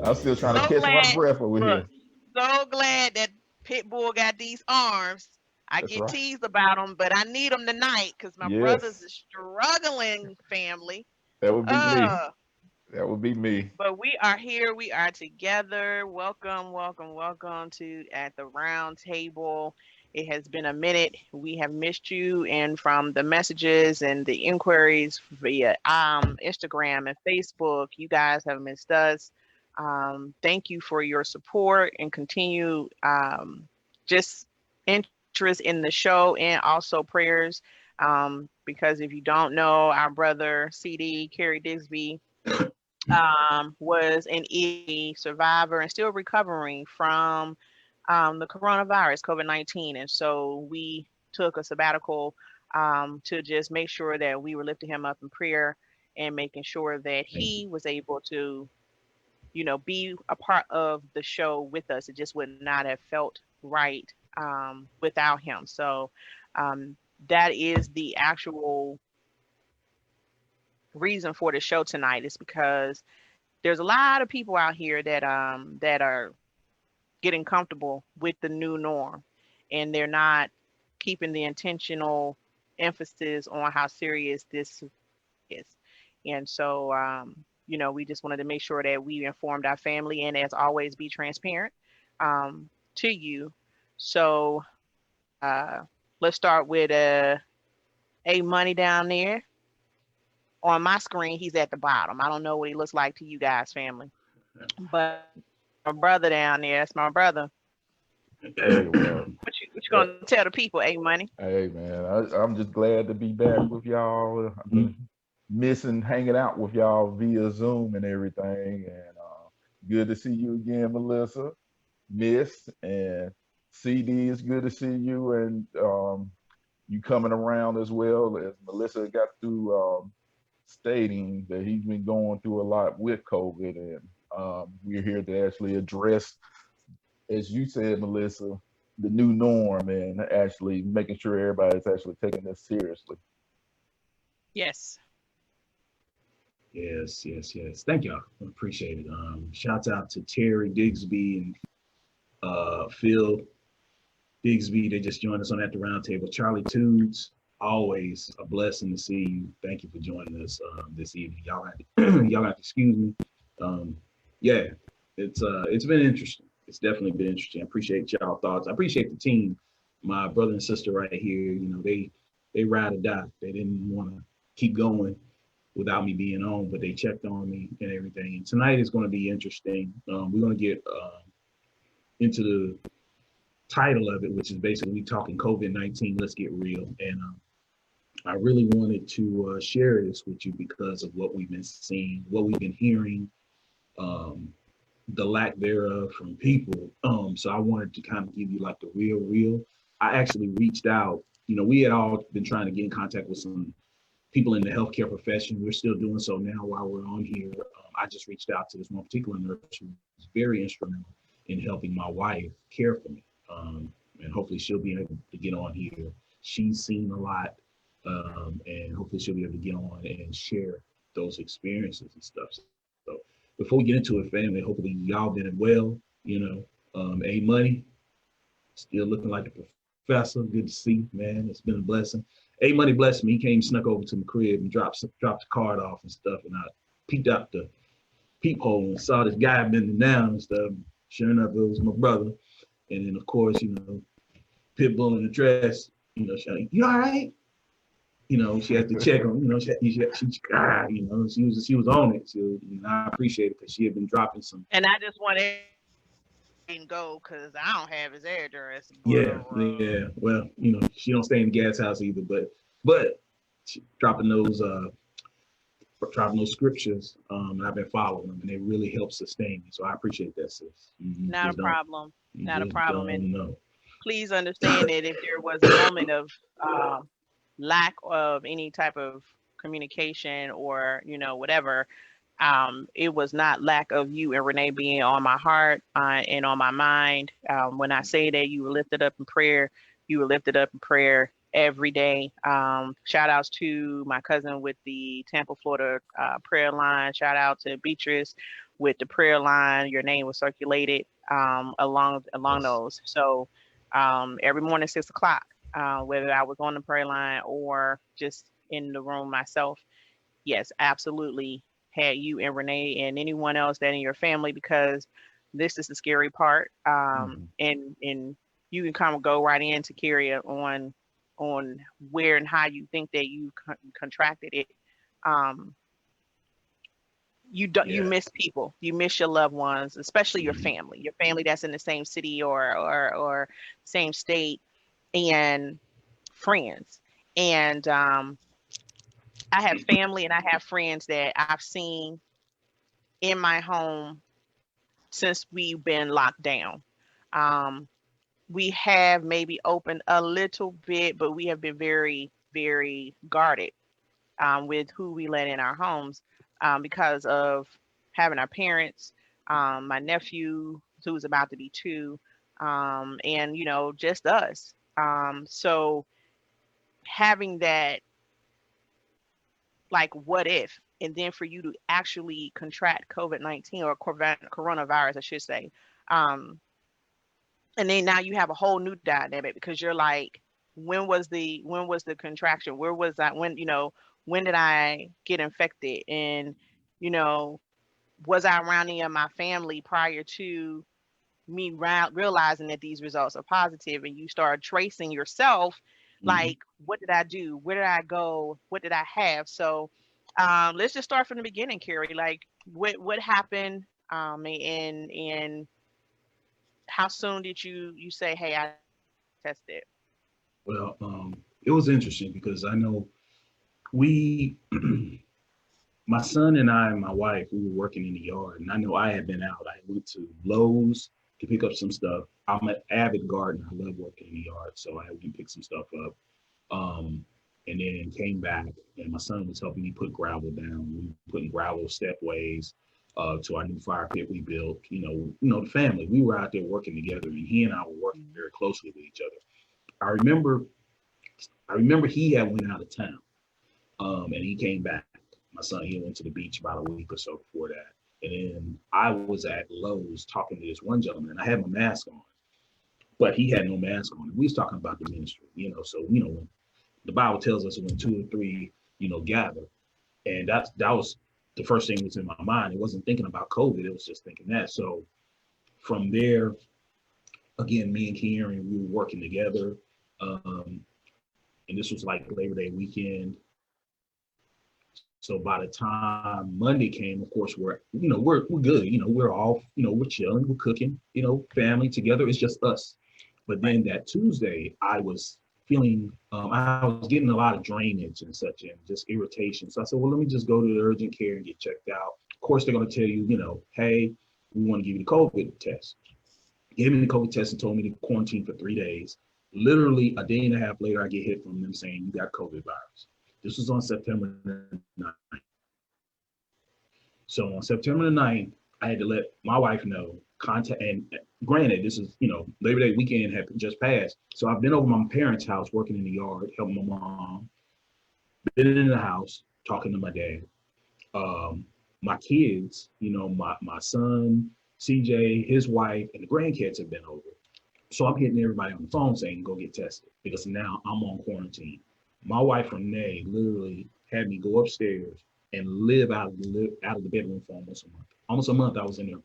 I'm still trying to So catch my glad, breath over look, here. so glad that Pitbull got these arms. I That's get right. teased about them, but I need them tonight because my brother's Yes, a struggling family. that would be me. Uh, That would be me. but we are here. We are together. Welcome, welcome, welcome to at the round table. It has been a minute. We have missed you, and from the messages and the inquiries via Instagram and Facebook, you guys have missed us. Thank you for your support and continue just interest in the show and also prayers. Because if you don't know, our brother CD Kerry Digsby was an ED survivor and still recovering from the coronavirus, COVID-19. And so we took a sabbatical to just make sure that we were lifting him up in prayer and making sure that Thank you. he was able to, be a part of the show with us. It just would not have felt right without him. So um, that is the actual reason for the show tonight, is because there's a lot of people out here that are getting comfortable with the new norm, and they're not keeping the intentional emphasis on how serious this is. And so we just wanted to make sure that we informed our family, and as always, be transparent to you. So uh let's start with A Money down there. On my screen, he's at the bottom. I don't know what he looks like to you guys, family. But my brother down there, that's my brother. Hey, well, What you that, gonna tell the people, A Money? hey man, I'm just glad to be back with y'all. I've been missing hanging out with y'all via Zoom and everything, and good to see you again, Melissa. Miss and CD, it's good to see you, and you coming around as well. As Melissa got through stating that he's been going through a lot with COVID, and we're here to actually address, as you said, Melissa, the new norm and actually making sure everybody's actually taking this seriously. Yes. Yes. Thank y'all. I appreciate it. Shouts out to Terry Digsby and Phil Digsby. They just joined us on At the Round Table. Charlie Toots, always a blessing to see you. Thank you for joining us this evening. Y'all have to excuse me. Yeah, it's been interesting. It's definitely been interesting. I appreciate y'all thoughts. I appreciate the team. My brother and sister right here, they ride or die. They didn't want to keep going without me being on, but they checked on me and everything. And tonight is going to be interesting. We're going to get into the title of it, which is basically talking COVID-19. Let's get real. And I really wanted to share this with you because of what we've been seeing, what we've been hearing, the lack thereof from people. So I wanted to kind of give you like the real. I actually reached out. We had all been trying to get in contact with some people in the healthcare profession. We're still doing so now while we're on here. I just reached out to this one particular nurse who was very instrumental in helping my wife care for me. And hopefully she'll be able to get on here. She's seen a lot, and hopefully she'll be able to get on and share those experiences and stuff. So before we get into it, family, hopefully y'all been well. A Money, still looking like the professor. Good to see, man. It's been a blessing. A Money blessed me. He came, snuck over to my crib and dropped the card off and stuff. And I peeked out the peephole and saw this guy bending down and stuff. Sure enough, it was my brother. And then, of course, Pitbull in the dress, she like, you all right? She had to check on, she was on it. So, I appreciate it because she had been dropping some. And I just want to go because I don't have his address. Yeah. Well, she don't stay in the gas house either, but she dropping those scriptures, and I've been following them, and they really help sustain me. So I appreciate that, sis. Not a problem. Not a problem. And No. please understand that if there was a moment of lack of any type of communication or whatever, it was not lack of you and Renee being on my heart and on my mind. When I say that you were lifted up in prayer, you were lifted up in prayer every day. Shout outs to my cousin with the Tampa, Florida prayer line. Shout out to Beatrice with the prayer line. Your name was circulated along Yes. those. So every morning 6 o'clock, whether I was on the prayer line or just in the room myself, yes, absolutely had you and Renee and anyone else that in your family, because this is the scary part. And you can kind of go right into Carrie on where and how you think that you contracted it. Um, you Yeah. miss people, you miss your loved ones, especially Mhm. your family that's in the same city or same state, and friends. And I have family and I have friends that I've seen in my home since we've been locked down. Um, we have maybe opened a little bit, but we have been very, very guarded with who we let in our homes because of having our parents, my nephew who's about to be 2, and just us. So having that, like, what if, and then for you to actually contract COVID-19 or coronavirus, I should say. Um, and then now you have a whole new dynamic because you're like, when was the contraction? Where was that? When did I get infected? And you know, was I around any of my family prior to me realizing that these results are positive? And you start tracing yourself, Mhm. like, what did I do? Where did I go? What did I have? So let's just start from the beginning, Carrie. Like, what happened? And how soon did you say, hey, I tested? Well, it was interesting because I know we, my son and I and my wife, we were working in the yard, and I know I had been out. I went to Lowe's to pick up some stuff. I'm an avid gardener. I love working in the yard, so I went and picked some stuff up. And then came back, and my son was helping me put gravel down. We were putting gravel stepways to our new fire pit we built. The family. We were out there working together, and he and I were working Mhm. very closely with each other. I remember, I remember he had went out of town, and he came back. My son, he went to the beach about a week or so before that, and then I was at Lowe's talking to this one gentleman, and I had my mask on, but he had no mask on. We was talking about the ministry, So the Bible tells us when 2 or 3, gather, and that was the first thing that was in my mind. It wasn't thinking about COVID. It was just thinking that. So from there, again, me and Kieran, we were working together, and this was like Labor Day weekend. So by the time Monday came, of course, we're good. We're all, we're chilling, we're cooking, family together. It's just us. But Right. then that Tuesday, I was feeling, I was getting a lot of drainage and such, and just irritation. So I said, well, let me just go to the urgent care and get checked out. Of course, they're going to tell you, hey, we want to give you the COVID test. Gave me the COVID test and told me to quarantine for 3 days. Literally a day and a half later, I get hit from them saying you got COVID virus. This was on September 9th. So on September the 9th, I had to let my wife know. Contact, and granted, this is, Labor Day weekend had just passed. So I've been over my parents' house working in the yard, helping my mom, been in the house, talking to my dad. My kids, my son, CJ, his wife, and the grandkids have been over. So I'm getting everybody on the phone saying, go get tested because now I'm on quarantine. My wife, Renee, literally had me go upstairs and live out of the bedroom for almost a month. Almost a month I was in there.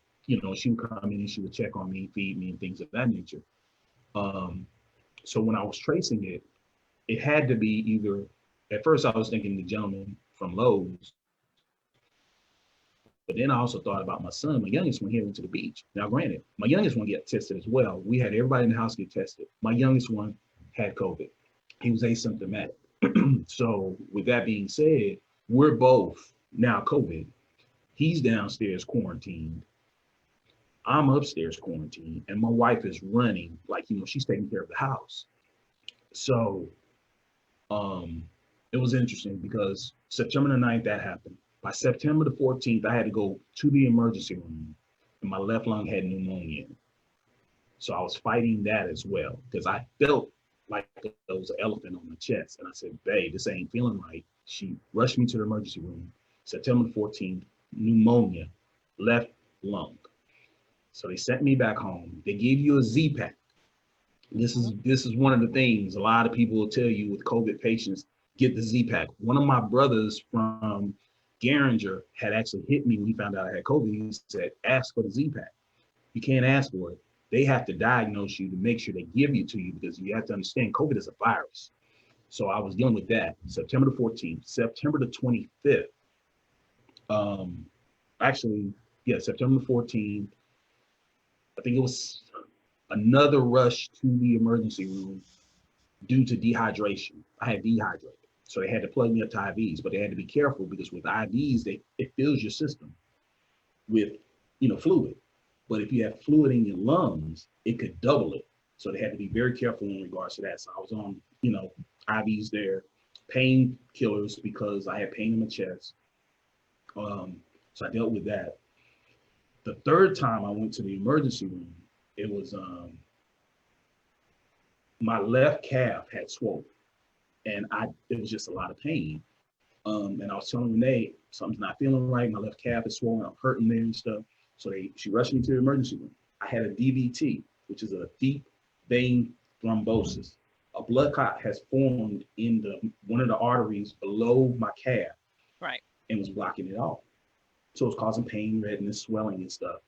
She would come in and she would check on me, feed me, and things of that nature. Um, so when I was tracing it, it had to be either, at first I was thinking the gentleman from Lowe's, but then I also thought about my son, my youngest one, he went to the beach. Now, granted, my youngest one get tested as well. We had everybody in the house get tested. My youngest one had COVID. He was asymptomatic. So with that being said, we're both now COVID. He's downstairs quarantined. I'm upstairs quarantined, and my wife is running, like, she's taking care of the house. So um, it was interesting because September the 9th, that happened. By September the 14th, I had to go to the emergency room, and my left lung had pneumonia. So I was fighting that as well because I felt like there was an elephant on my chest. And I said, babe, this ain't feeling right. She rushed me to the emergency room. September 14th, pneumonia, left lung. So they sent me back home. They gave you a Z-Pack. This is one of the things a lot of people will tell you with COVID patients, get the Z-Pack. One of my brothers from Garinger had actually hit me when he found out I had COVID. He said, ask for the Z-Pack. You can't ask for it. They have to diagnose you to make sure they give it to you, because you have to understand COVID is a virus. So I was dealing with that. September the 14th, September the 25th. September the 14th. I think it was another rush to the emergency room due to dehydration. I had dehydrated. So they had to plug me up to IVs, but they had to be careful because with IVs, it fills your system with, fluid. But if you have fluid in your lungs, it could double it. So they had to be very careful in regards to that. So I was on, IVs there, painkillers because I had pain in my chest. So I dealt with that. The third time I went to the emergency room, it was my left calf had swollen, and it was just a lot of pain. And I was telling Renee, something's not feeling right. My left calf is swollen. I'm hurting there and stuff. So she rushed me to the emergency room. I had a DVT, which is a deep vein thrombosis. A blood clot has formed in one of the arteries below my calf, right, and was blocking it off. So it's causing pain, redness, swelling, and stuff.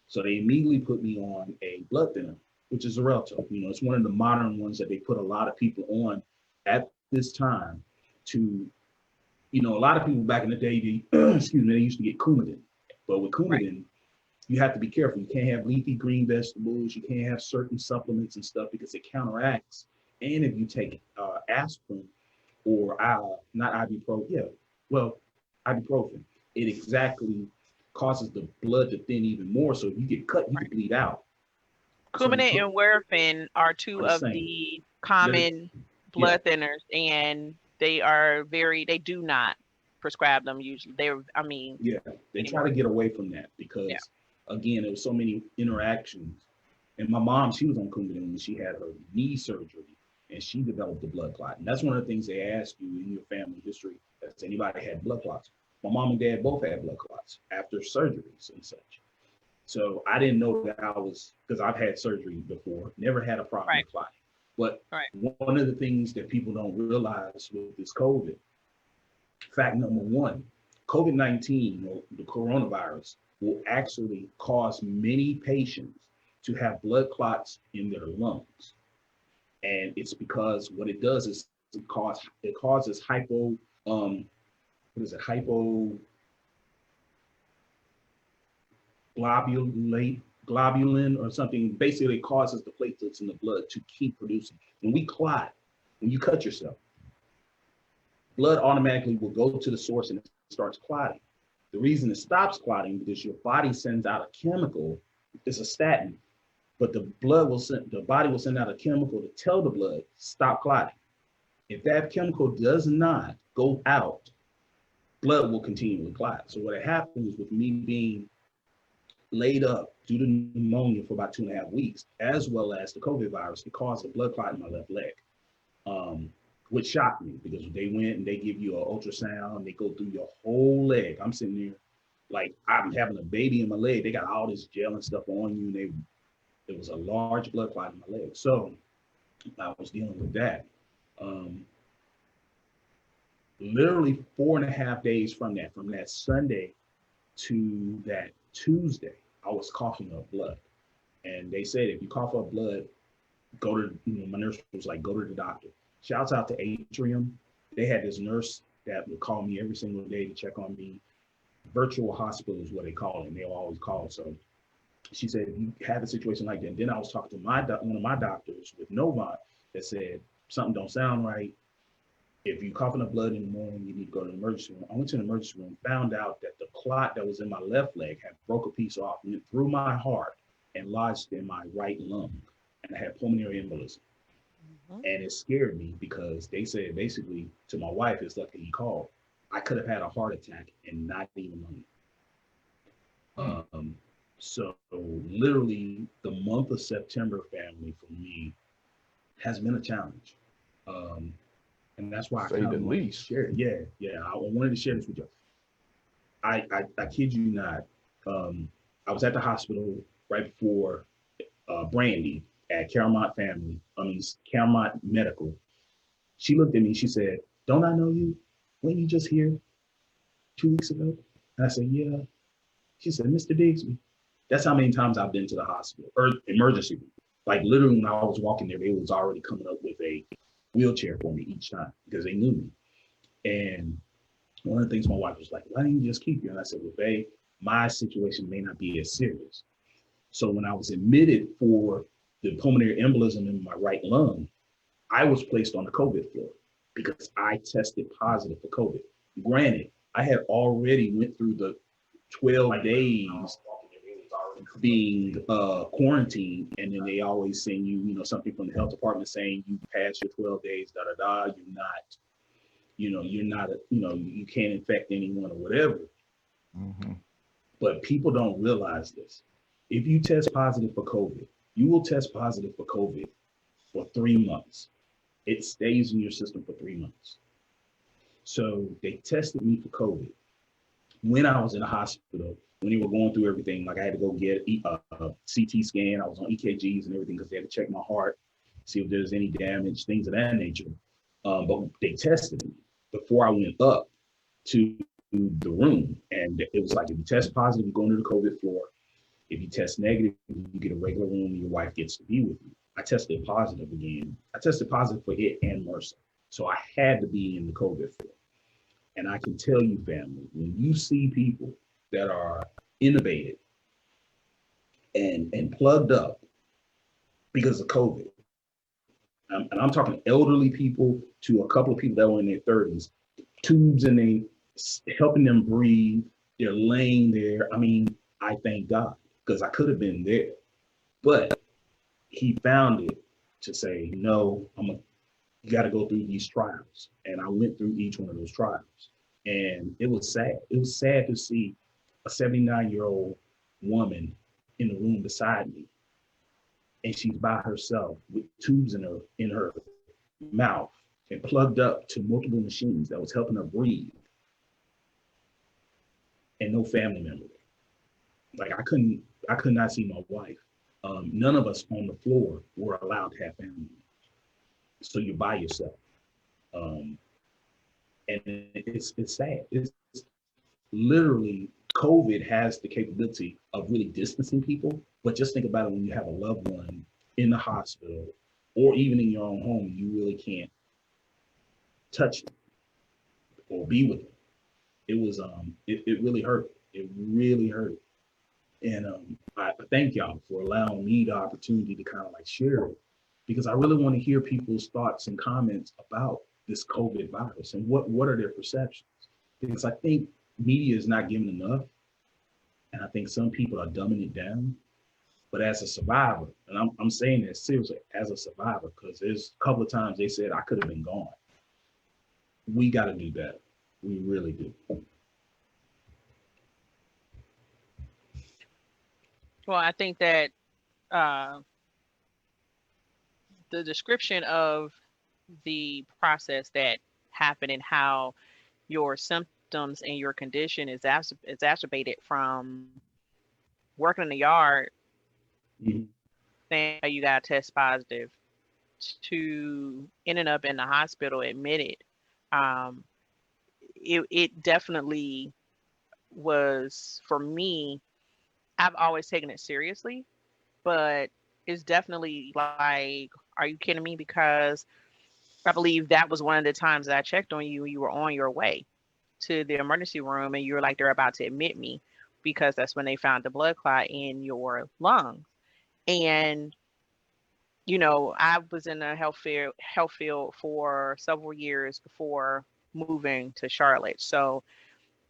So they immediately put me on a blood thinner, which is Xarelto. It's one of the modern ones that they put a lot of people on at this time to, a lot of people back in the day, they used to get Coumadin. But with Coumadin, right, you have to be careful. You can't have leafy green vegetables. You can't have certain supplements and stuff because it counteracts. And if you take aspirin or ibuprofen, it exactly causes the blood to thin even more. So if you get cut, you can bleed out. Coumadin and Warfarin are two of the common blood thinners, and they do not prescribe them usually. They try to get away from that because again, there was so many interactions. And my mom, she was on Coumadin when she had her knee surgery, and she developed a blood clot. And that's one of the things they ask you in your family history. Has anybody had blood clots? My mom and dad both had blood clots after surgeries and such. So I didn't know that because I've had surgery before, never had a problem with clotting. But one of the things that people don't realize with this COVID, fact number one, COVID-19 or the coronavirus will actually cause many patients to have blood clots in their lungs. And it's because what it does is it causes hypoglobulin or something. Basically, it causes the platelets in the blood to keep producing. When we clot, when you cut yourself, blood automatically will go to the source and it starts clotting. The reason it stops clotting is because your body sends out a chemical. It's a statin, but the body will send out a chemical to tell the blood stop clotting. If that chemical does not go out, blood will continue to clot. So what happens with me being laid up due to pneumonia for about 2.5 weeks, as well as the COVID virus, it caused a blood clot in my left leg, which shocked me because they went and they give you an ultrasound, they go through your whole leg. I'm sitting there like I'm having a baby in my leg. They got all this gel and stuff on you, and there was a large blood clot in my leg. So I was dealing with that. Literally 4.5 days from that Sunday to that Tuesday, I was coughing up blood. And they said, if you cough up blood, my nurse was like, go to the doctor. Shouts out to Atrium. They had this nurse that would call me every single day to check on me. Virtual hospital is what they call it, and they'll always call. So she said, if you have a situation like that, and then I was talking to one of my doctors with Novant that said, something don't sound right. If you're coughing up blood in the morning, you need to go to the emergency room. I went to the emergency room, found out that the clot that was in my left leg had broke a piece off, went through my heart and lodged in my right lung. And I had pulmonary embolism. And it scared me because they said basically to my wife, it's lucky he called. I could have had a heart attack and not even known it. So literally the month of September, family, for me has been a challenge. And that's why I kind of wanted to share it. Yeah. I wanted to share this with you. I kid you not. I was at the hospital right before Brandy at Caramont Medical. She looked at me, she said, "Don't I know you? Weren't you just here 2 weeks ago?" And I said, "Yeah." She said, "Mr. Digsby." That's how many times I've been to the hospital or emergency room. Like literally when I was walking there, they was already coming up with a wheelchair for me each time because they knew me. And one of the things my wife was like, "Why didn't you just keep you?" And I said, "Well, babe, my situation may not be as serious." So when I was admitted for the pulmonary embolism in my right lung, I was placed on the COVID floor because I tested positive for COVID. Granted, I had already went through the 12 days being quarantined, and then they always send you, something from the health department saying you passed your 12 days, you're not, you can't infect anyone or whatever. Mm-hmm. But people don't realize this. If you test positive for COVID, you will test positive for COVID for 3 months. It stays in your system for 3 months. So they tested me for COVID. When I was in the hospital, when they were going through everything, like I had to go get a CT scan, I was on EKGs and everything because they had to check my heart, see if there's any damage, things of that nature. But they tested me before I went up to the room. And it was like, if you test positive, you go into the COVID floor. If you test negative, you get a regular room and your wife gets to be with you. I tested positive again. I tested positive for it and MRSA. So I had to be in the COVID floor. And I can tell you, family, when you see people that are intubated and plugged up because of COVID, and I'm talking elderly people to a couple of people that were in their 30s, tubes in they helping them breathe, they're laying there. I mean, I thank God because I could have been there, but he found it to say, no, you got to go through these trials. And I went through each one of those trials. And it was sad. It was sad to see a 79-year-old woman in the room beside me. And she's by herself with tubes in her mouth and plugged up to multiple machines that was helping her breathe. And no family member there. Like I could not see my wife. None of us on the floor were allowed to have family. So you're by yourself. And it's sad. It's literally, COVID has the capability of really distancing people, but just think about it when you have a loved one in the hospital or even in your own home, you really can't touch them or be with them. It was, it really hurt. It really hurt. And I thank y'all for allowing me the opportunity to kind of like share it, because I really want to hear people's thoughts and comments about this COVID virus and what are their perceptions. Because I think media is not giving enough. And I think some people are dumbing it down. But as a survivor, and I'm saying that seriously, as a survivor, because there's a couple of times they said I could have been gone. We got to do better. We really do. Well, I think that the description of the process that happened and how your symptoms and your condition is exacerbated from working in the yard, saying you got to test positive, to ending up in the hospital admitted. It definitely was, for me, I've always taken it seriously, but it's definitely like, are you kidding me? Because I believe that was one of the times that I checked on you. You were on your way to the emergency room and you were like, they're about to admit me, because that's when they found the blood clot in your lungs. And, I was in the health field for several years before moving to Charlotte. So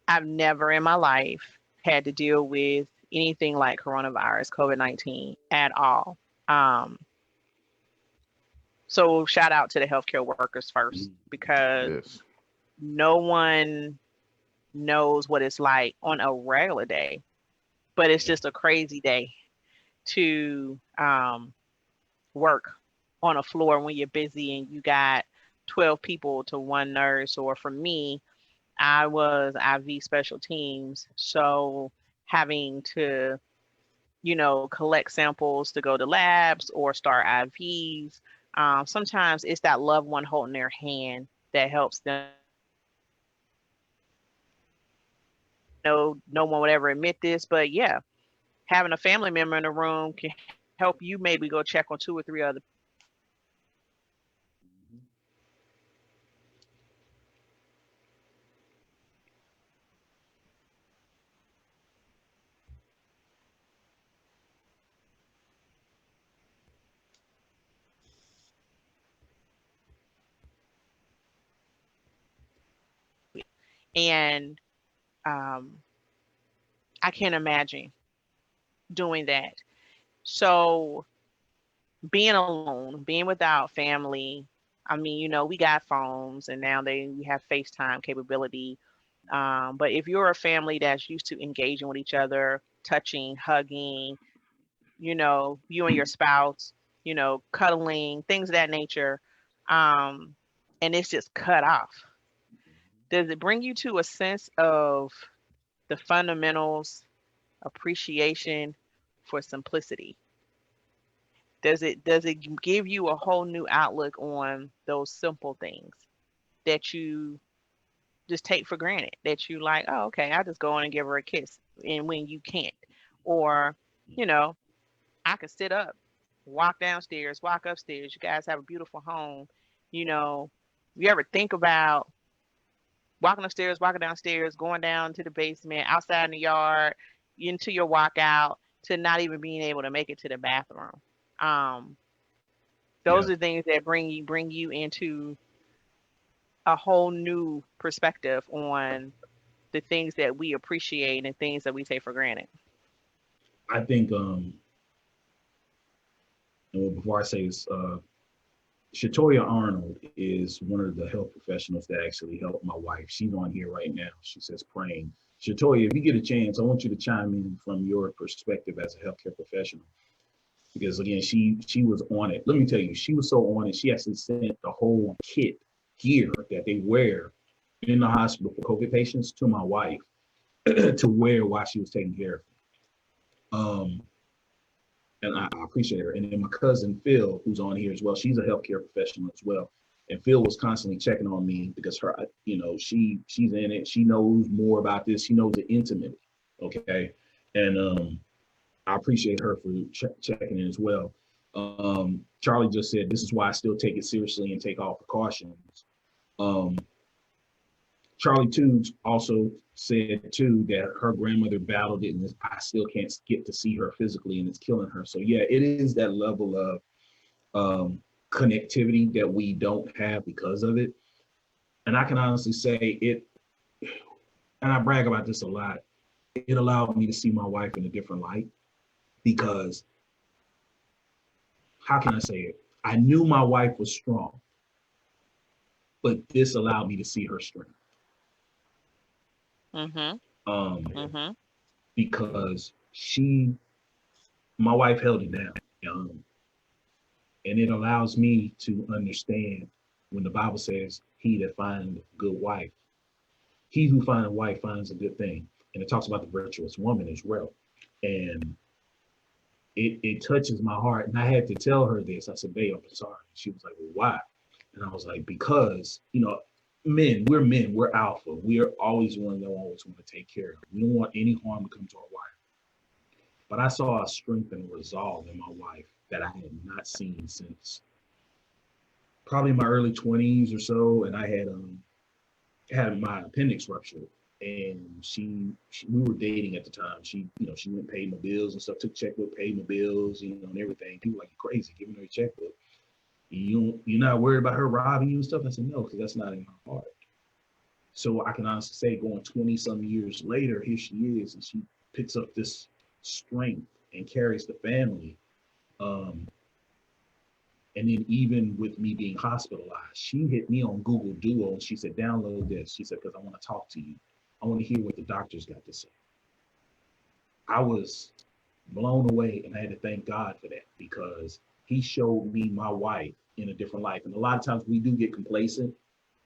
I've never in my life had to deal with anything like coronavirus, COVID-19 at all. So shout out to the healthcare workers first, because no one knows what it's like on a regular day, but it's just a crazy day to work on a floor when you're busy and you got 12 people to one nurse. Or for me, I was IV special teams, so having to collect samples to go to labs or start IVs. Sometimes it's that loved one holding their hand that helps them. No one would ever admit this, but yeah, having a family member in the room can help you maybe go check on two or three other. And um, I can't imagine doing that. So being alone, being without family. I mean, we got phones and now we have FaceTime capability. But if you're a family that's used to engaging with each other, touching, hugging, you and your spouse, cuddling, things of that nature, um, and it's just cut off, does it bring you to a sense of the fundamentals, appreciation for simplicity? Does it give you a whole new outlook on those simple things that you just take for granted, that you like, oh, okay, I'll just go in and give her a kiss, and when you can't, or you know I could sit up, walk downstairs, walk upstairs. You guys have a beautiful home. you know you ever think about walking upstairs, walking downstairs, going down to the basement, outside in the yard, into your walkout, to not even being able to make it to the bathroom? um Yeah, those are things that bring you into a whole new perspective on the things that we appreciate and things that we take for granted. I think and well, before I say this, Shatoya Arnold is one of the health professionals that actually helped my wife. She's on here right now. She says praying. Shatoya, if you get a chance, I want you to chime in from your perspective as a healthcare professional. Because again, she was on it. Let me tell you, she was so on it. She actually sent the whole kit gear that they wear in the hospital for COVID patients to my wife to wear while she was taking care of them. And I appreciate her. And then my cousin Phil, who's on here as well, she's a healthcare professional as well. And Phil was constantly checking on me because she's in it. She knows more about this. She knows it intimately. Okay. And I appreciate her for checking in as well. Charlie just said, this is why I still take it seriously and take all precautions. Charlie Tubes also said too that her grandmother battled it and I still can't get to see her physically and it's killing her. So yeah, it is that level of connectivity that we don't have because of it. And I can honestly say it, and I brag about this a lot, it allowed me to see my wife in a different light because, how can I say it? I knew my wife was strong, but this allowed me to see her strength. Mhm. Mhm. Because my wife held it down. And it allows me to understand when the Bible says, he that findeth a good wife, he who finds a wife finds a good thing. And it talks about the virtuous woman as well. And it touches my heart. And I had to tell her this. I said, babe, I'm sorry. She was like, well, why? And I was like, because, men, we're alpha. We're always one that always want to take care of. We don't want any harm to come to our wife. But I saw a strength and resolve in my wife that I had not seen since probably my early 20s or so. And I had my appendix ruptured. And we were dating at the time. She went and paid my bills and stuff, took checkbook, paid my bills, and everything. People were like, you're crazy, giving her a checkbook. You're not worried about her robbing you and stuff? I said, no, because that's not in my heart. So I can honestly say, going 20 some years later, here she is, and she picks up this strength and carries the family. And then even with me being hospitalized, she hit me on Google Duo and she said, download this. She said, because I want to talk to you. I want to hear what the doctors got to say. I was blown away, and I had to thank God for that because he showed me my wife in a different life. And a lot of times we do get complacent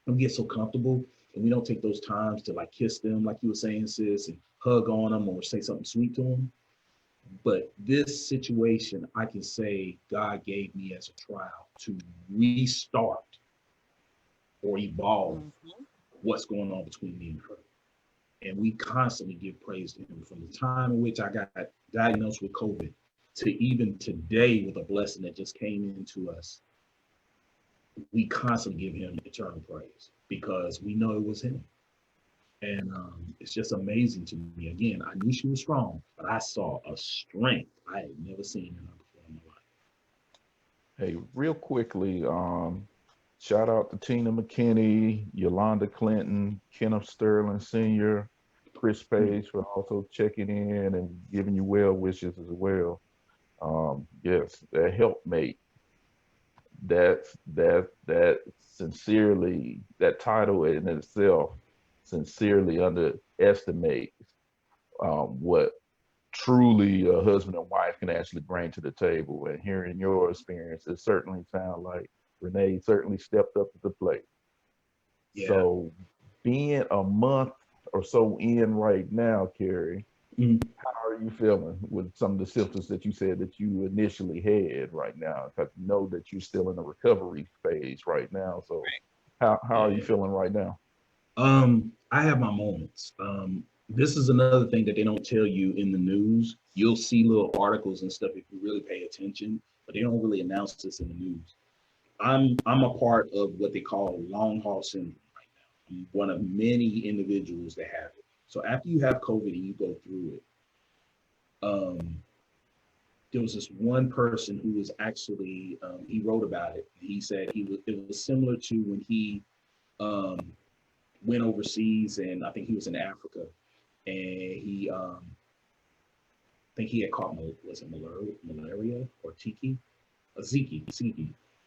and we get so comfortable and we don't take those times to like kiss them, like you were saying, sis, and hug on them or say something sweet to them. But this situation, I can say God gave me as a trial to restart or evolve what's going on between me and her. And we constantly give praise to him from the time in which I got diagnosed with COVID to even today with a blessing that just came into us. We constantly give him eternal praise because we know it was him. And it's just amazing to me. Again, I knew she was strong, but I saw a strength I had never seen in her before in my life. Hey, real quickly, shout out to Tina McKinney, Yolanda Clinton, Kenneth Sterling Sr., Chris Page for also checking in and giving you well wishes as well. Yes, that helpmate. That sincerely, that title in itself sincerely underestimates what truly a husband and wife can actually bring to the table. And hearing your experience, it certainly sounds like Renee certainly stepped up to the plate. Yeah. So being a month or so in right now, Carrie, how are you feeling with some of the symptoms that you said that you initially had right now? Because you know that you're still in the recovery phase right now. So how are you feeling right now? I have my moments. This is another thing that they don't tell you in the news. You'll see little articles and stuff if you really pay attention, but they don't really announce this in the news. I'm a part of what they call long haul syndrome right now. I'm one of many individuals that have it. So after you have COVID and you go through it, there was this one person who was actually, he wrote about it. He said it was similar to when he went overseas, and I think he was in Africa, and he, I think he had caught, was it malaria or Zika.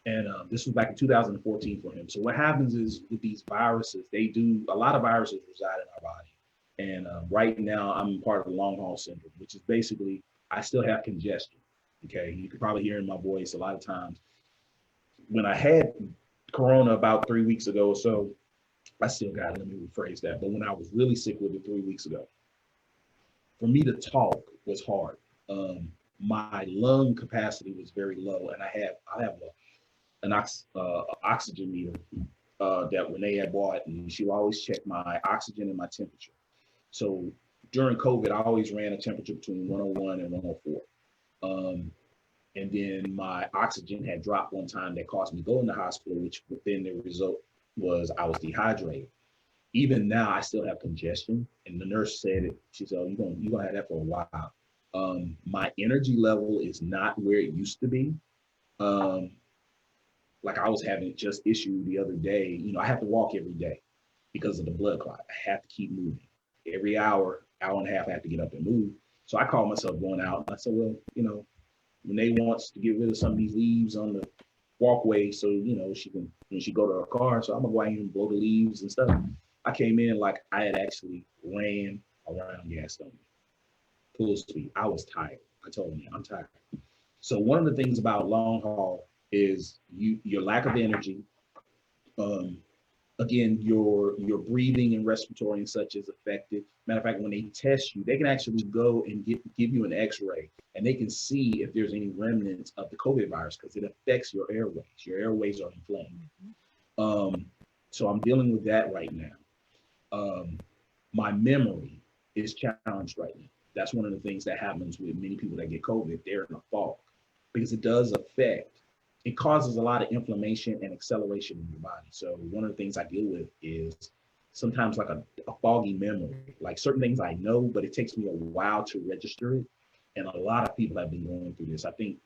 And this was back in 2014 for him. So what happens is with these viruses, a lot of viruses reside in our body. And right now I'm part of the long haul syndrome, which is basically, I still have congestion. Okay. You could probably hear in my voice a lot of times. When I had Corona about 3 weeks ago or so, I still got it, let me rephrase that. But when I was really sick with it 3 weeks ago, for me to talk was hard. My lung capacity was very low, and I have an oxygen meter that Renee had bought, and she would always check my oxygen and my temperature. So during COVID, I always ran a temperature between 101 and 104. And then my oxygen had dropped one time that caused me to go in the hospital, which within the result was I was dehydrated. Even now, I still have congestion. And the nurse said it. She said, oh, you're gonna have that for a while. My energy level is not where it used to be. Like I was having just issue the other day. You know, I have to walk every day because of the blood clot. I have to keep moving. Every hour and a half, I have to get up and move. So I call myself going out. And I said, well, you know, Renee wants to get rid of some of these leaves on the walkway so, you know, she can, when she go to her car. So I'm gonna go out here and blow the leaves and stuff. I came in like I had actually ran around Gaston. Full speed. I was tired. I told him, I'm tired. So one of the things about long haul is your lack of energy. Again, your breathing and respiratory and such is affected. Matter of fact, when they test you, they can actually go and give you an x-ray and they can see if there's any remnants of the COVID virus because it affects your airways. Your airways are inflamed. So I'm dealing with that right now. My memory is challenged right now. That's one of the things that happens with many people that get COVID. They're in a fog because it does affect. It causes a lot of inflammation and acceleration in your body. So one of the things I deal with is sometimes like a foggy memory, like certain things I know, but it takes me a while to register it. And a lot of people have been going through this. I think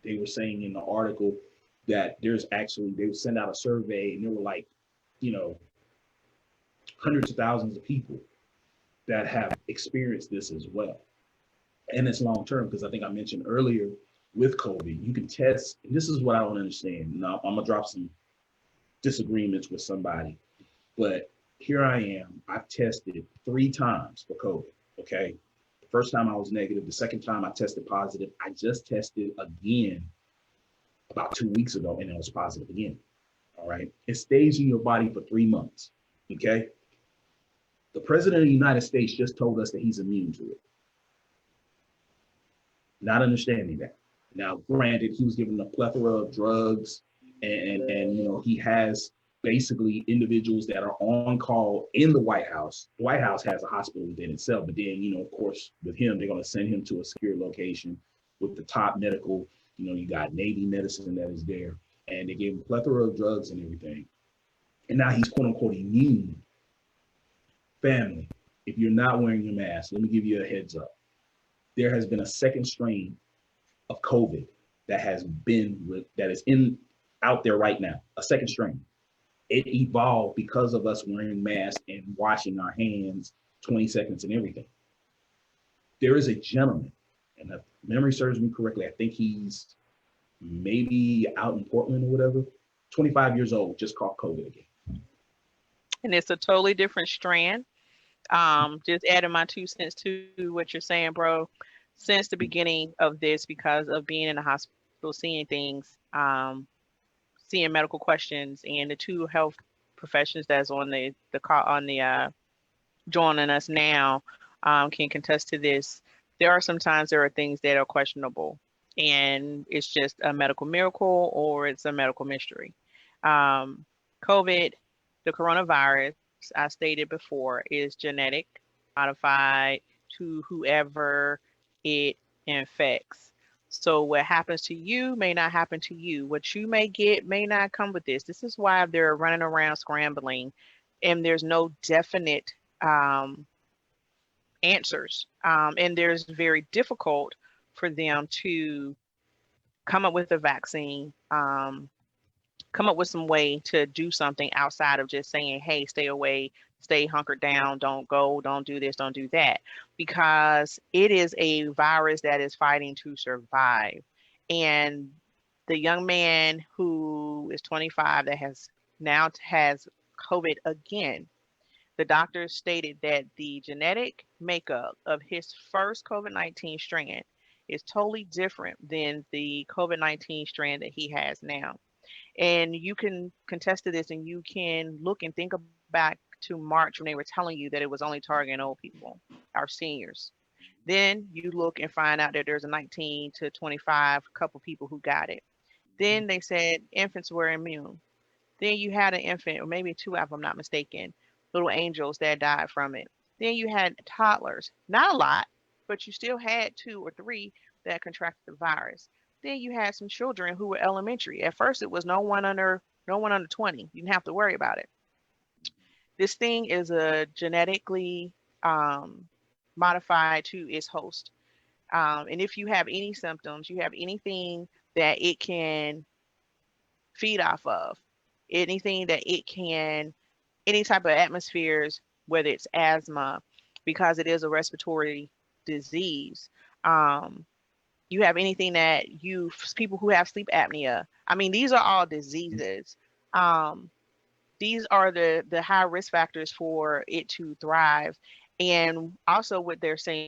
they were saying in the article that there's actually, they would send out a survey and there were like, you know, hundreds of thousands of people that have experienced this as well. And it's long-term because I think I mentioned earlier with COVID, you can test, and this is what I don't understand. Now I'm gonna drop some disagreements with somebody, but here I am, I've tested 3 times for COVID, okay? The first time I was negative, the second time I tested positive. I just tested again about 2 weeks ago and it was positive again, all right? It stays in your body for 3 months, okay? The president of the United States just told us that he's immune to it. not understanding that. Now, granted, he was given a plethora of drugs, and you know, he has basically individuals that are on call in the White House. The White House has a hospital within itself, but then, you know, of course, with him, they're going to send him to a secure location with the top medical. You know, you got Navy medicine that is there, and they gave him a plethora of drugs and everything. And now he's quote unquote immune. Family, if you're not wearing your mask, let me give you a heads up. There has been a second strain of COVID that is out there right now, a second strain. It evolved because of us wearing masks and washing our hands 20 seconds and everything. There is a gentleman, and if memory serves me correctly, I think he's maybe out in Portland or whatever, 25 years old, just caught COVID again. And it's a totally different strand. Just adding my 2 cents to what you're saying, bro. Since the beginning of this, because of being in the hospital, seeing things, seeing medical questions, and the 2 health professionals that's on the call on the joining us now can contest to this. There are sometimes there are things that are questionable, and it's just a medical miracle or it's a medical mystery. COVID, the coronavirus, I stated before, is genetic, modified to whoever it infects. So what happens to you may not happen to you. What you may get may not come with this. This is why they're running around scrambling, and there's no definite answers. And there's very difficult for them to come up with a vaccine, come up with some way to do something outside of just saying, hey, stay away, stay hunkered down, don't go, don't do this, don't do that, because it is a virus that is fighting to survive. And the young man who is 25 that has COVID again, the doctor stated that the genetic makeup of his first COVID-19 strand is totally different than the COVID-19 strand that he has now. And you can contest to this, and you can look and think back to March when they were telling you that it was only targeting old people, our seniors. Then you look and find out that there's a 19 to 25 couple people who got it. Then they said infants were immune. Then you had an infant, or maybe 2 if I'm not mistaken, little angels that died from it. Then you had toddlers, not a lot, but you still had 2 or 3 that contracted the virus. Then you had some children who were elementary. At first, it was no one under 20. You didn't have to worry about it. This thing is a genetically modified to its host. And if you have any symptoms, you have anything that it can feed off of, anything that it can, any type of atmospheres, whether it's asthma, because it is a respiratory disease. You have anything that people who have sleep apnea. I mean, these are all diseases. These are the high risk factors for it to thrive. And also what they're saying,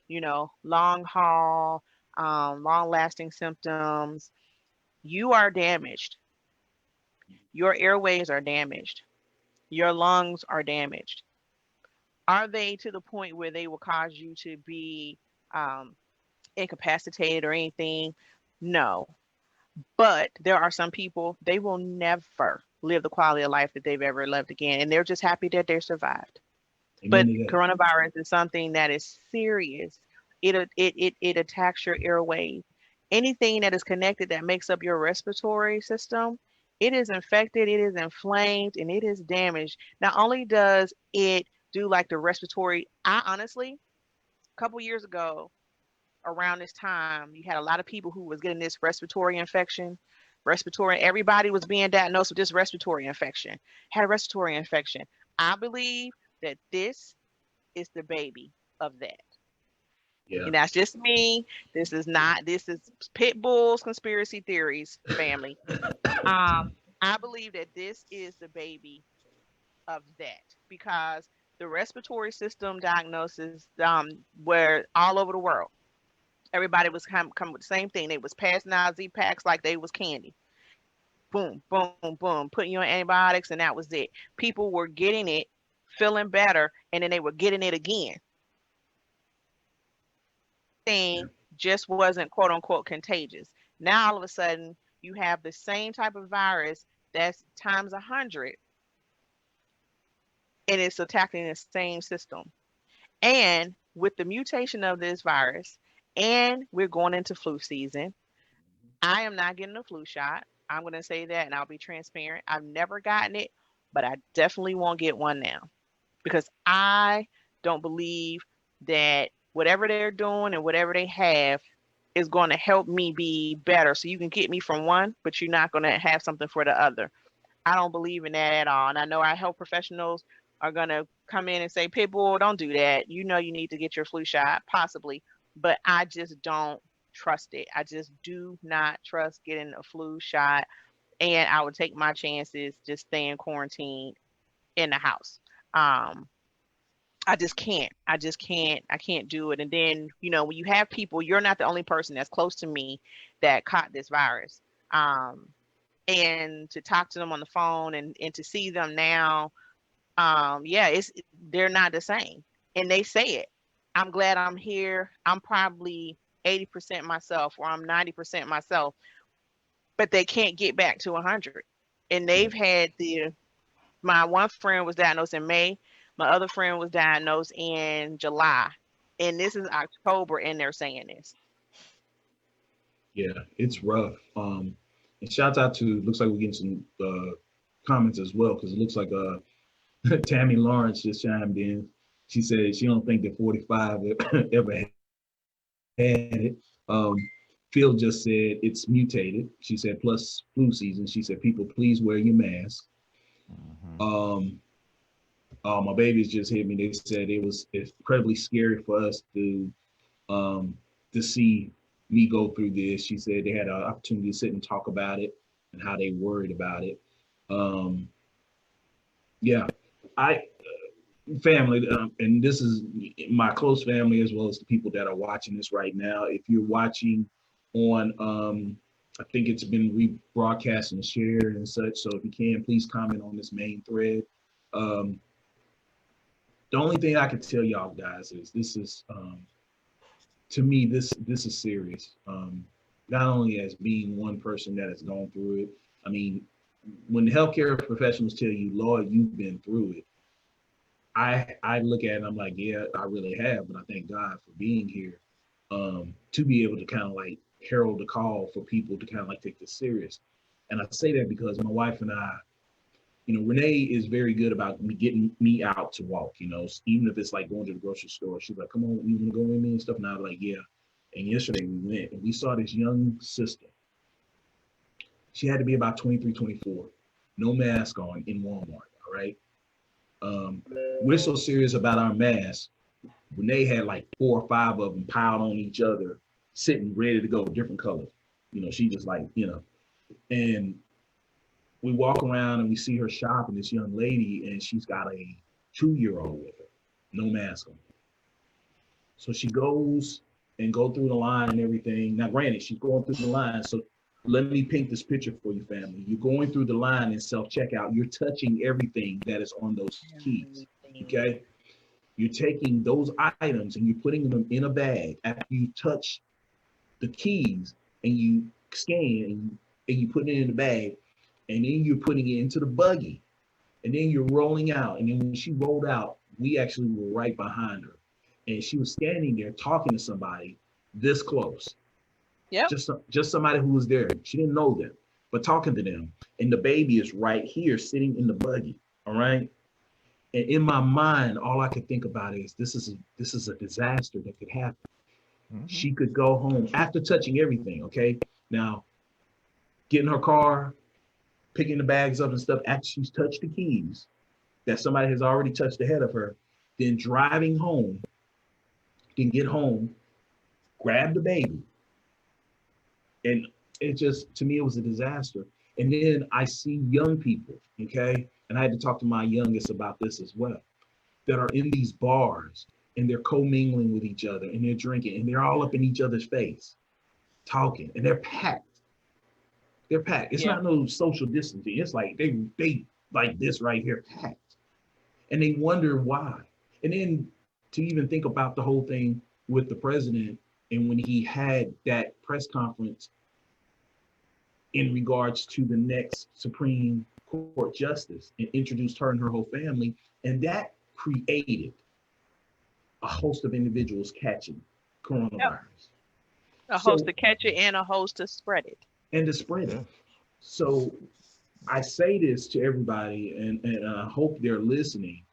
long haul, long lasting symptoms, you are damaged. Your airways are damaged. Your lungs are damaged. Are they to the point where they will cause you to be incapacitated or anything? No. But there are some people, they will never live the quality of life that they've ever lived again, and they're just happy that they survived. But coronavirus is something that is serious. It attacks your airways. Anything that is connected that makes up your respiratory system, it is infected, it is inflamed, and it is damaged. Not only does it do like the respiratory, I honestly, a couple years ago, around this time, you had a lot of people who was getting this respiratory infection. Everybody was being diagnosed with this respiratory infection, had a respiratory infection. I believe that this is the baby of that. Yeah. And that's just me. This is Pitbull's conspiracy theories, family. I believe that this is the baby of that, because the respiratory system diagnosis were all over the world. Everybody was coming with the same thing. They was passing out Z-Packs like they was candy. Boom, boom, boom, putting you on antibiotics, and that was it. People were getting it, feeling better, and then they were getting it again. Thing just wasn't quote unquote contagious. Now all of a sudden you have the same type of virus that's times 100, and it's attacking the same system. And with the mutation of this virus, and we're going into flu season, I am not getting a flu shot. I'm going to say that, and I'll be transparent. I've never gotten it, but I definitely won't get one now because I don't believe that whatever they're doing and whatever they have is going to help me be better. So you can get me from one, but you're not going to have something for the other. I don't believe in that at all. And I know our health professionals are going to come in and say, Pitbull, don't do that. You know, you need to get your flu shot, possibly. But I just don't trust it. I just do not trust getting a flu shot. And I would take my chances just staying quarantined in the house. I just can't. I can't do it. And then, you know, when you have people, you're not the only person that's close to me that caught this virus. And to talk to them on the phone and to see them now, yeah, they're not the same. And they say it. I'm glad I'm here. I'm probably 80% myself, or I'm 90% myself, but they can't get back to 100. And they've had my one friend was diagnosed in May. My other friend was diagnosed in July. And this is October, and they're saying this. Yeah, it's rough. And shouts out to, looks like we're getting some comments as well, because it looks like Tammy Lawrence just chimed in. She said she don't think that 45 ever had it. Phil just said it's mutated. She said plus flu season. She said people please wear your mask. My babies just hit me. They said it was incredibly scary for us to see me go through this. She said they had an opportunity to sit and talk about it and how they worried about it. Yeah, family, and this is my close family as well as the people that are watching this right now. If you're watching on, I think it's been rebroadcast and shared and such. So if you can, please comment on this main thread. The only thing I can tell y'all guys is this is, to me, this is serious. Not only as being one person that has gone through it. I mean, when the healthcare professionals tell you, Lord, you've been through it, I look at it and I'm like, yeah, I really have, but I thank God for being here, to be able to kind of like herald the call for people to kind of like take this serious. And I say that because my wife and I, you know, Renee is very good about getting me out to walk, you know, even if it's like going to the grocery store. She's like, come on, you want to go with me and stuff? And I was like, yeah. And yesterday we went and we saw this young sister. She had to be about 23, 24, no mask on in Walmart, all right? We're so serious about our masks. Renee had like 4 or 5 of them piled on each other, sitting ready to go, different colors. You know, she just like, you know, and we walk around and we see her shopping, this young lady, and she's got a 2-year-old with her, no mask on. So she goes and go through the line and everything. Now, granted, she's going through the line. So let me paint this picture for you, family. You're going through the line in self-checkout. You're touching everything that is on those keys, okay? You're taking those items and you're putting them in a bag. After you touch the keys and you scan and you put it in the bag, and then you're putting it into the buggy, and then you're rolling out. And then when she rolled out, we actually were right behind her. And she was standing there talking to somebody this close. Yep. Just somebody who was there. She didn't know them, but talking to them. And the baby is right here sitting in the buggy, all right? And in my mind, all I could think about is this is a disaster that could happen. Mm-hmm. She could go home after touching everything, okay? Now, getting her car, picking the bags up and stuff after she's touched the keys that somebody has already touched ahead of her, then driving home, then get home, grab the baby. And it just, to me, it was a disaster. And then I see young people, okay? And I had to talk to my youngest about this as well, that are in these bars and they're commingling with each other and they're drinking and they're all up in each other's face, talking, and they're packed. They're packed. It's not no social distancing. It's like they like this right here, packed. And they wonder why. And then to even think about the whole thing with the president And when he had that press conference in regards to the next Supreme Court justice and introduced her and her whole family, and that created a host of individuals catching coronavirus. A host to catch it and a host to spread it. And to spread it. So I say this to everybody, and I hope they're listening.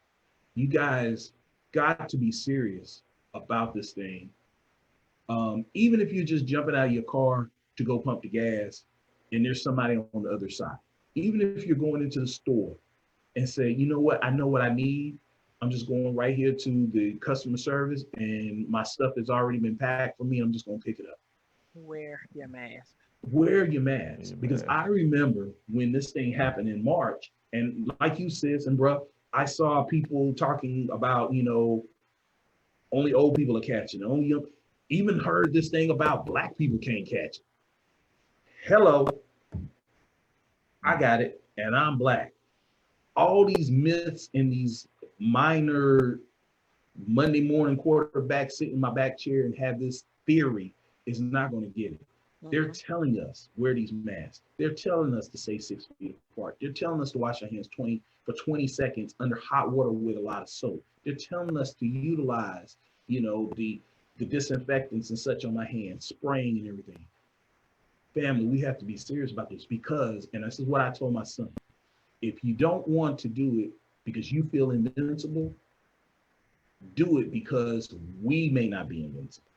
You guys got to be serious about this thing. Even if you're just jumping out of your car to go pump the gas and there's somebody on the other side, even if you're going into the store and say, you know what, I know what I need. I'm just going right here to the customer service and my stuff has already been packed for me. I'm just going to pick it up. Wear your mask. Wear your mask. Because I remember when this thing happened in March, and like you sis and bruh, I saw people talking about, you know, only old people are catching it. Only young, even heard this thing about black people can't catch it. Hello, I got it, and I'm black. All these myths and these minor Monday morning quarterback sit in my back chair and have this theory is not going to get it. They're telling us wear these masks. They're telling us to stay 6 feet apart. They're telling us to wash our hands 20 seconds under hot water with a lot of soap. They're telling us to utilize, you know, the disinfectants and such on my hands, spraying and everything. Family, we have to be serious about this because, and this is what I told my son, if you don't want to do it because you feel invincible, do it because we may not be invincible.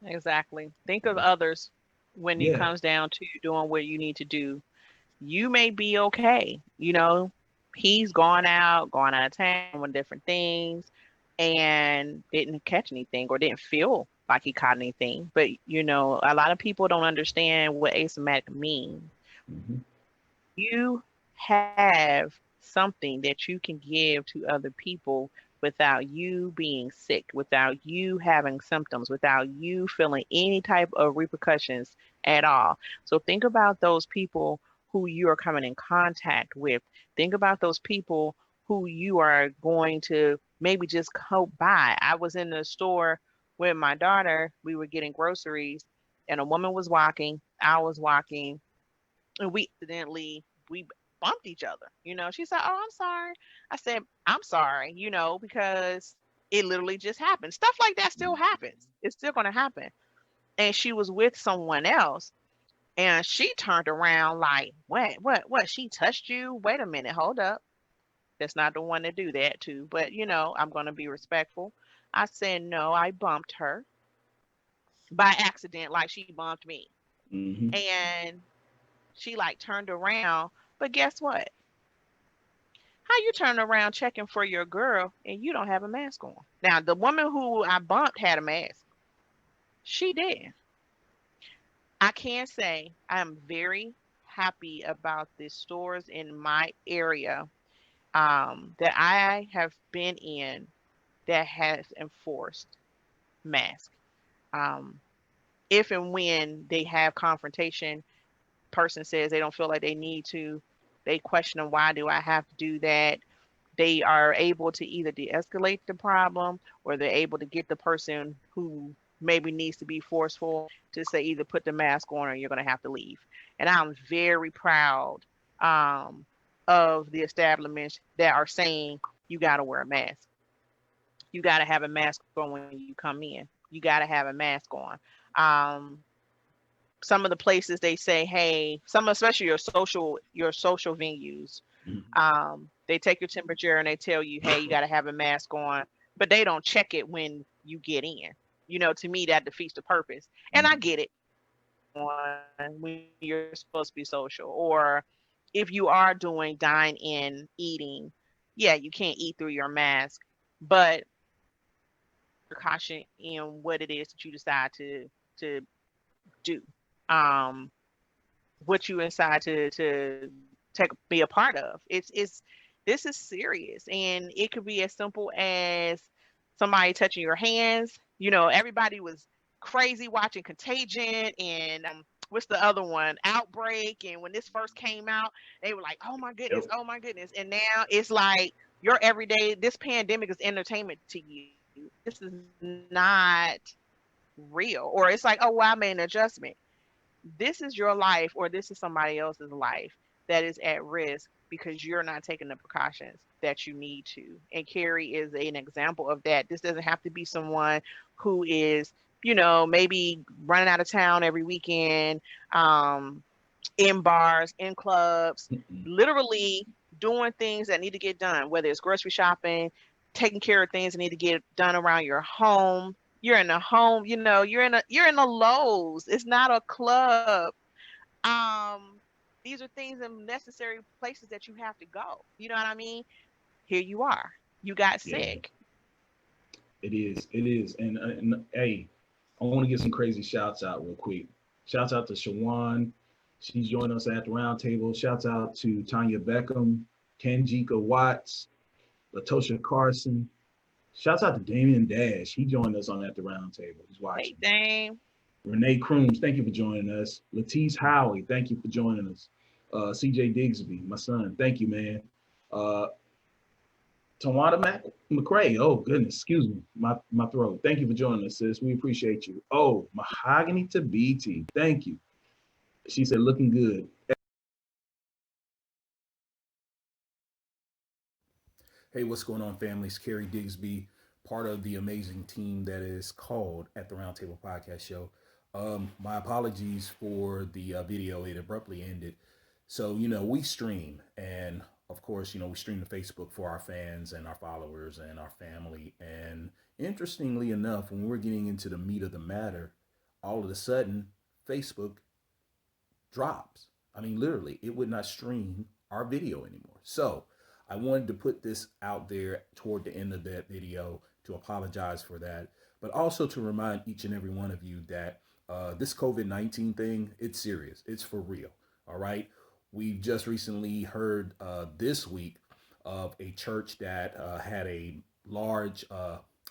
Exactly. Think of others when it comes down to doing what you need to do. You may be okay. You know, he's gone out of town with different things and didn't catch anything or didn't feel like he caught anything. But, you know, a lot of people don't understand what asymptomatic means. You have something that you can give to other people without you being sick, without you having symptoms, without you feeling any type of repercussions at all. So think about those people who you are coming in contact with. Think about those people who you are going to maybe just go by. I was in the store with my daughter. We were getting groceries and a woman was walking. I was walking and we bumped each other. You know, she said, "Oh, I'm sorry." I said, "I'm sorry," you know, because it literally just happened. Stuff like that still happens. It's still going to happen. And she was with someone else and she turned around like, what? She touched you? Wait a minute. Hold up. That's not the one to do that to. But, you know, I'm going to be respectful. I said, "No, I bumped her by accident like she bumped me." And she like turned around. But guess what? How you turn around checking for your girl and you don't have a mask on? Now, the woman who I bumped had a mask. She did. I can say I am very happy about the stores in my area that I have been in that has enforced masks. If and when they have confrontation, person says they don't feel like they need to, they question them, why do I have to do that? They are able to either de-escalate the problem or they're able to get the person who maybe needs to be forceful to say either put the mask on or you're going to have to leave. And I'm very proud of the establishments that are saying you got to wear a mask. You got to have a mask on when you come in. You got to have a mask on. Some of the places they say, hey, especially your social venues, they take your temperature and they tell you, hey, you got to have a mask on, but they don't check it when you get in. You know, to me, that defeats the purpose. And I get it when you're supposed to be social, or if you are doing dine-in eating, yeah, you can't eat through your mask, but precaution in what it is that you decide to do. What you decide to be a part of. This is serious, and it could be as simple as somebody touching your hands. You know, everybody was crazy watching Contagion and what's the other one, Outbreak, and when this first came out, they were like, oh my goodness, and now it's like your everyday. This pandemic is entertainment to you. This is not real, or it's like, oh, well, I made an adjustment. This is your life, or this is somebody else's life that is at risk because you're not taking the precautions that you need to. And Carrie is an example of that. This doesn't have to be someone who is, maybe running out of town every weekend, in bars, in clubs, literally doing things that need to get done, whether it's grocery shopping, taking care of things that need to get done around your home. You're in a home, you're in a Lowe's. It's not a club. These are things and necessary places that you have to go. You know what I mean? Here you are. You got Yeah, sick. it is. It is. And hey, I want to get some crazy shouts out real quick. Shouts out to Shawan. She's joined us at the round table. Shouts out to Tanya Beckham, Tanjika Watts, Latosha Carson. Shouts out to Damian Dash. He joined us on at the round table. He's watching. Hey, Dame. Renee Crooms, thank you for joining us. Latisse Howie, thank you for joining us. CJ Digsby, my son, thank you, man. Tawanda McCray, oh goodness, excuse me, my throat. Thank you for joining us, sis. We appreciate you. Oh, Mahogany to BT, thank you. She said, looking good. Hey, what's going on, family? It's Carrie Digsby, part of the amazing team that is called At the RoundTable Podcast Show. My apologies for the video. It abruptly ended. So, we stream, and of course, we stream to Facebook for our fans and our followers and our family. And interestingly enough, when we're getting into the meat of the matter, all of a sudden, Facebook drops. I mean, literally, it would not stream our video anymore. So I wanted to put this out there toward the end of that video to apologize for that, but also to remind each and every one of you that this COVID-19 thing, it's serious. It's for real. All right. We've just recently heard this week of a church that had a large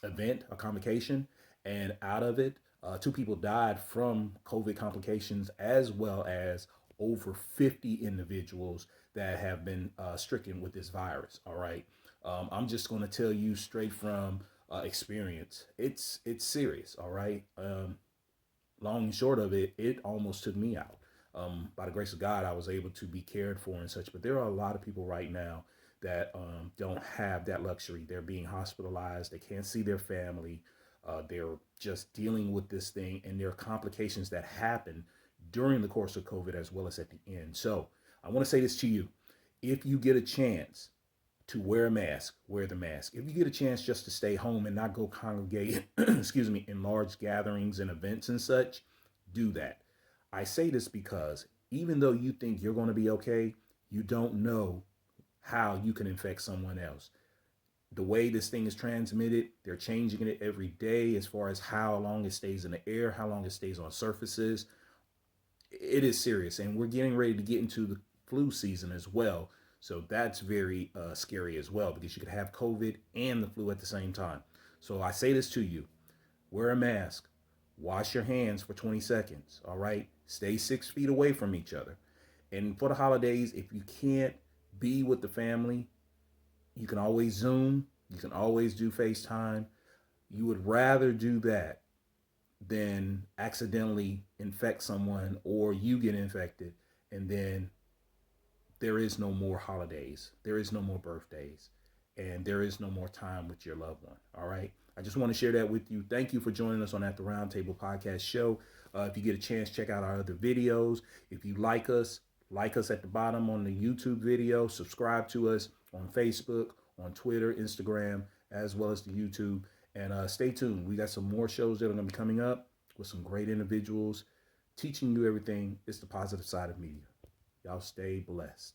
event, a convocation, and out of it, 2 people died from COVID complications, as well as over 50 individuals that have been stricken with this virus. All right. I'm just going to tell you straight from experience. It's serious. All right. Long and short of it, it almost took me out. By the grace of God, I was able to be cared for and such. But there are a lot of people right now that don't have that luxury. They're being hospitalized. They can't see their family. They're just dealing with this thing, and there are complications that happen during the course of COVID as well as at the end. So I want to say this to you. If you get a chance to wear a mask, wear the mask. If you get a chance just to stay home and not go congregate, excuse me, in large gatherings and events and such, do that. I say this because even though you think you're going to be okay, you don't know how you can infect someone else. The way this thing is transmitted, they're changing it every day as far as how long it stays in the air, how long it stays on surfaces. It is serious, and we're getting ready to get into the flu season as well. So that's very scary as well, because you could have COVID and the flu at the same time. So I say this to you, wear a mask, wash your hands for 20 seconds, all right? Stay 6 feet away from each other. And for the holidays, if you can't be with the family, you can always Zoom, you can always do FaceTime. You would rather do that than accidentally infect someone, or you get infected, and then there is no more holidays, there is no more birthdays, and there is no more time with your loved one. All right. I just want to share that with you. Thank you for joining us on At the RoundTable Podcast Show. If you get a chance, check out our other videos. If you like us at the bottom on the YouTube video, subscribe to us on Facebook, on Twitter, Instagram, as well as the YouTube. And stay tuned. We got some more shows that are going to be coming up with some great individuals teaching you everything. It's the positive side of media. Y'all stay blessed.